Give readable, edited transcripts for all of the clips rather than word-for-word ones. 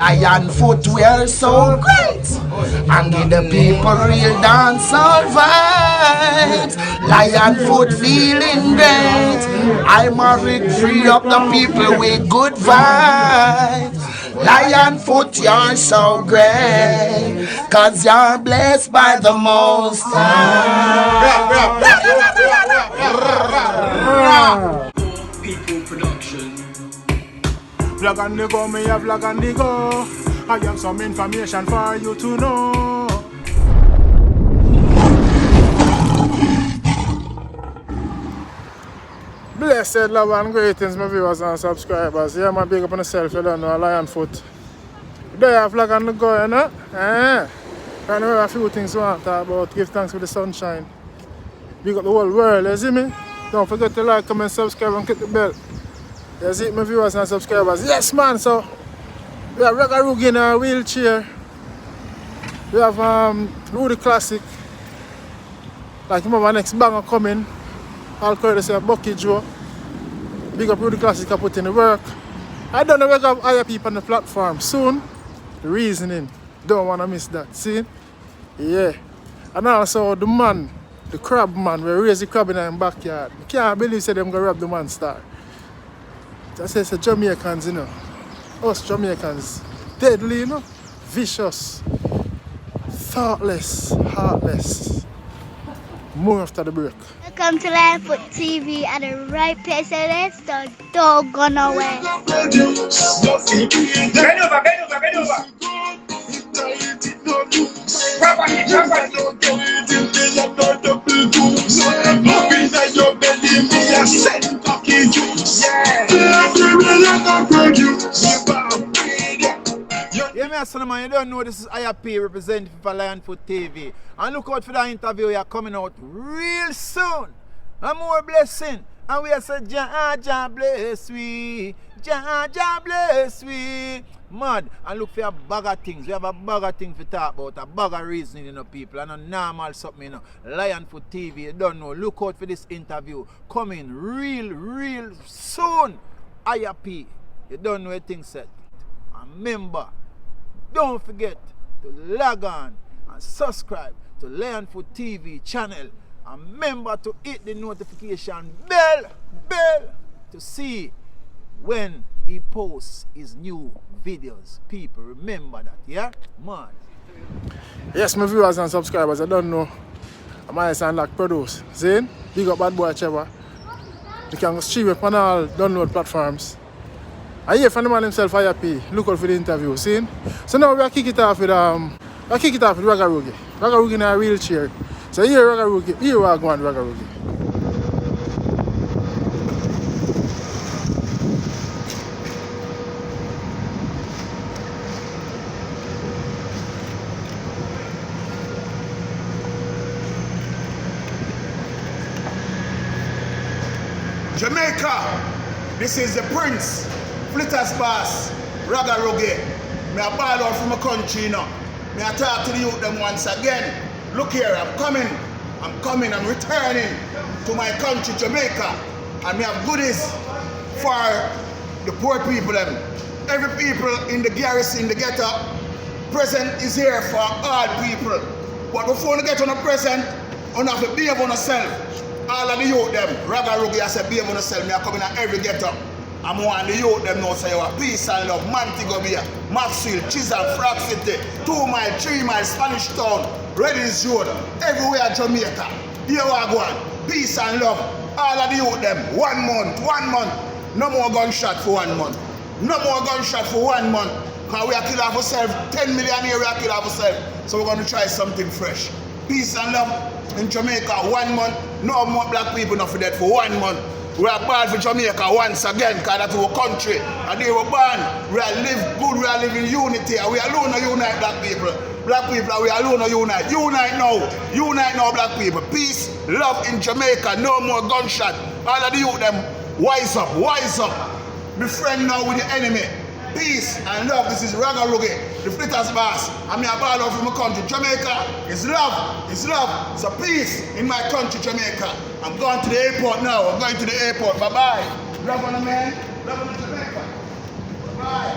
Lion foot, we are so great, and give the people real dancehall vibes. Lion foot feeling great. I'm a free up the people with good vibes. Lion foot, you're so great, cause you're blessed by the most high. People production. Vlog on the go, me a vlog on the go. I have some information for you to know. Blessed love and greetings, my viewers and subscribers. Yeah, man, big up on yourself, you don't know, Lion foot. There, vlog on the go, you know? I know a few things we want to talk about. Give thanks for the sunshine. Big up the whole world, you see me? Don't forget to like, comment, subscribe, and click the bell. You see my viewers and subscribers. Yes, man, so we have Ragga Ruggie in a wheelchair. We have Rudie Classic. Like, remember, next banger coming. All courtesy of Bucky Joe. Big up Rudie Classic, I put in the work. I don't know where we have higher people on the platform soon. The reasoning. Don't want to miss that. See? Yeah. And also the man, the crab man, we raise the crab in our backyard. I can't believe they're going to rob the man star. That's it's the Jamaicans, you know. Us Jamaicans. Deadly, you know. Vicious. Thoughtless. Heartless. More after the break. Welcome to Lion Foot TV at the right place and let's don't go nowhere. Bend over, bend over, bend over. Yeah, me son, man, you don't know this is IAP representing for Lion Foot TV. And look out for that interview, we are coming out real soon. And more blessing. And we are saying, Jah bless we. Jah bless we. Mad. And look for a bag of things. We have a bag of things to talk about. A bag of reasoning, you know, people. And a normal something, you know. Lion Foot TV, you don't know. Look out for this interview. Coming real soon. IAP. You don't know a thing set. And remember, don't forget to log on and subscribe to Lion Foot TV channel. And remember to hit the notification bell to see when he posts his new videos. People, remember that, yeah? Man. Yes, my viewers and subscribers, I don't know. I might sound like produce. Zane, big up Bad Boy Trevor. You can stream it on all download platforms. I hear from the man himself, IAP. Look out for the interview, see? So now we are kick it off with Ragga Ruggie. Ragga Ruggie in a wheelchair. So here Ragga Ruggie, here we are going Ragga Ruggie. Jamaica, this is the Prince, Flitter's boss, Ragga Ruggie. Me a ball out from my country, you know. Me a talk to the youth them once again. Look here, I'm coming, I'm returning to my country, Jamaica. And me have goodies for the poor people them. Every people in the garrison, in the ghetto, present is here for all people. But before you get on a present, you have to behave on yourself. All of the youth them, Ragga Ruggie, I say behave on yourself. Me are coming at every ghetto. I'm one the youth them now say you have peace and love. Montego Bay, Maxwell, Chisholm, Frog City, 2 mile, 3 mile, Spanish Town, Reddings Road, everywhere Jamaica. Here we are going. Peace and love. All of the youth them. 1 month. No more gunshot for 1 month. No more gunshot for 1 month. Because we are killing ourselves. 10 million here we are killing ourselves. So we're going to try something fresh. Peace and love in Jamaica. 1 month. No more black people not for that for 1 month. We are born for Jamaica once again, because that's our country. And they were born. We are live good, we are living unity. And we alone are unite black people. Black people, we alone are unite. Unite now, black people. Peace, love in Jamaica, no more gunshot. All of the youth them, wise up. Be friend now with the enemy. Peace and love. This is Ragga Ruggie, the Flitter's boss. I'm here ball out from my country. Jamaica is love. So peace in my country, Jamaica. I'm going to the airport now. Bye-bye. Love on the man. Love on the Jamaica. Bye-bye.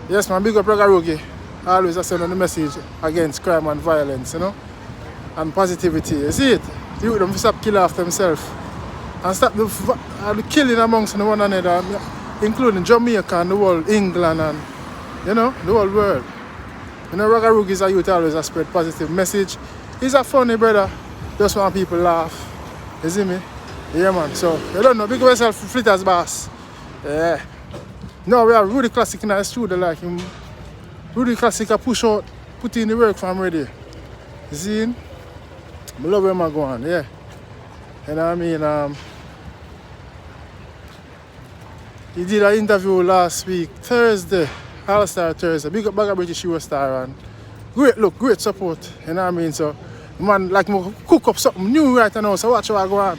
Yes, man, big up Ragga Ruggie. Always I send on the message against crime and violence, you know, and positivity. You see it? The youth them stop killing after themselves and stop the killing amongst one another, including Jamaica and the whole England and, you know, the whole world. You know, Ragga Ruggie is a youth always spread positive message. He's a funny brother. Just want people laugh. You see me? Yeah, man. So, you don't know, big up yourself for Flitters Boss. Yeah. No, we have Rudie Classic in the studio like him. Rudie Classic I push out, put in the work for him ready. You see him? I love where I'm going, yeah. You know what I mean? He did an interview last week, Thursday, All-Star Thursday. Big up Bagger British Star and great look, great support. You know what I mean? So, man, like me cook up something new right now, so watch how I go on.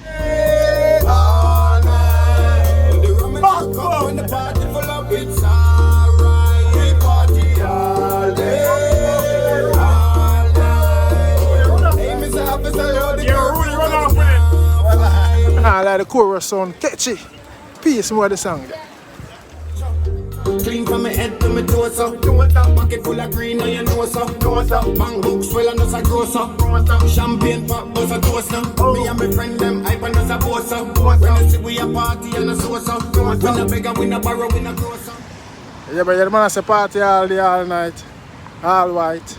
I like the chorus sound catchy. Peace more the song. Clean from my head to my toes up. Pocket full of green on your nose up. Bang books well and us a gross up. Champagne pop us a toast up. Me and my friend them hype and us a boss up. When you see we a party and a sauce up. When a beggar, we a borrow, we a gross up. Yeah, but your man say party all day, all night, all white.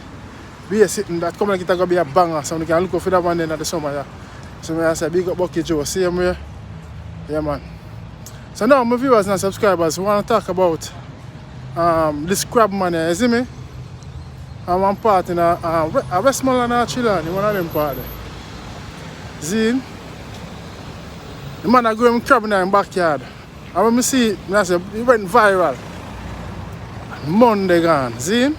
Be a sitting that come like it's gonna be a banger, so we can look out for that one then at the summer. Yeah. So I say big up Bucky Joe, same way. Yeah, man. So now my viewers and subscribers, we want to talk about this crab man here, you see me? And one part in a Westmoreland and Chilani, one of them part there. See him? The man that grew him crab in the backyard. And when I see it, I say, it went viral. Monday gone, see him?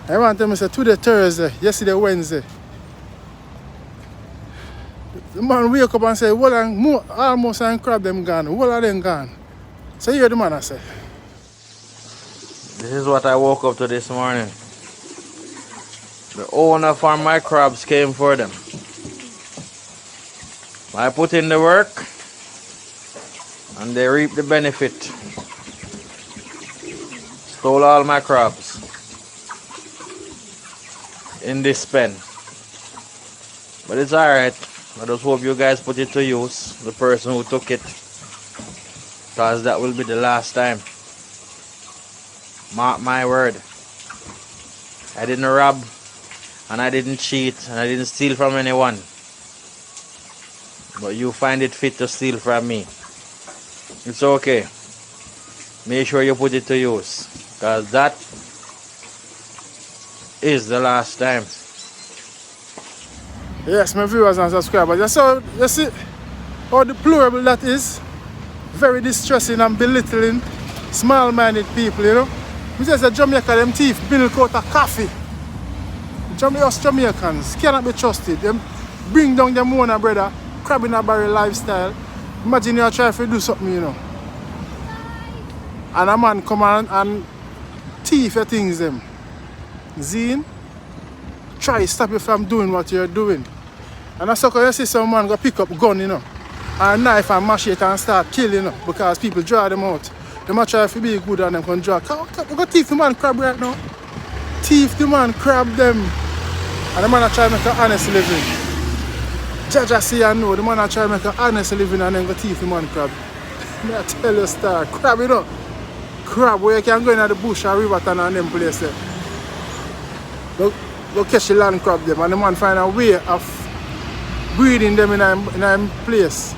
Everyone tell me say today Thursday, yesterday Wednesday. The man wake up and say, well, almost and crab them gone, well are them gone. So you hear the man I say. This is what I woke up to this morning. The owner for my crabs came for them. I put in the work and they reap the benefit. Stole all my crabs in this pen. But it's alright. I just hope you guys put it to use, the person who took it, because that will be the last time. Mark my word. I didn't rob, and I didn't cheat, and I didn't steal from anyone. But you find it fit to steal from me. It's okay. Make sure you put it to use, because that is the last time. Yes, my viewers and subscribers. So you see how deplorable that is. Very distressing and belittling small-minded people, you know. We just say Jamaica, them thief milk out of coffee. Us Jamaicans cannot be trusted. Them bring down them own brother, crab in a barrel lifestyle. Imagine you try to do something, you know. And a man come and thief your things them. Zine, try to stop you from doing what you're doing. And that's how you see some man go pick up gun, you know, and knife and machete and start killing, you know, because people draw them out. They might try to be good and them can draw. We got thief the man crab right now. Thief the man crab them. And the man try to make an honest living. Judge I see and know the man try to make an honest living and then go thief the man crab. I tell you star, crab, you know. Crab where you can go in the bush or river and them places. Go catch the land crab them and the man find a way of breeding them in a place.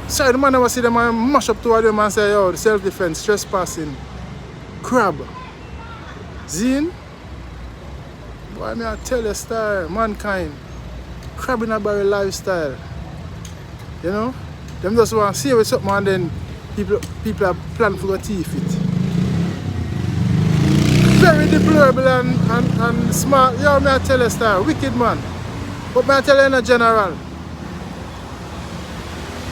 So the man never see them and mash up toward them and say, yo, the self-defense, trespassing, crab. Zine? Boy, I tell you, star, mankind, crab in a barrel lifestyle. You know? Them just want to see with something and then people are planning for go thief it. Very deplorable and smart. Yo, I tell you, star, wicked man. But I tell you in general,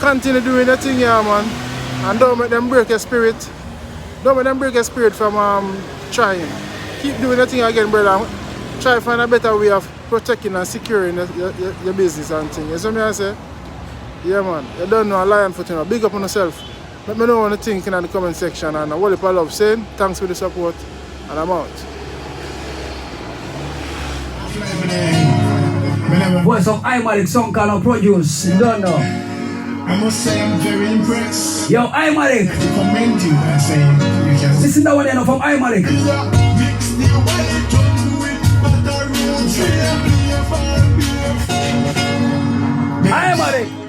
continue doing the thing here, man, and don't make them break your spirit. Don't make them break your spirit from trying. Keep doing the thing again, brother. Try to find a better way of protecting and securing your business and things. You see what I say? Yeah, man. You don't know a lion foot, you know. Big up on yourself. Let me know what you think in the comment section, and what if I love saying. Thanks for the support, and I'm out. Voice of iMatic song called Produce. You don't know. I must say I'm very impressed. Yo, iMatic. To commend you and say you can Listen to one you know from iMatic. iMatic.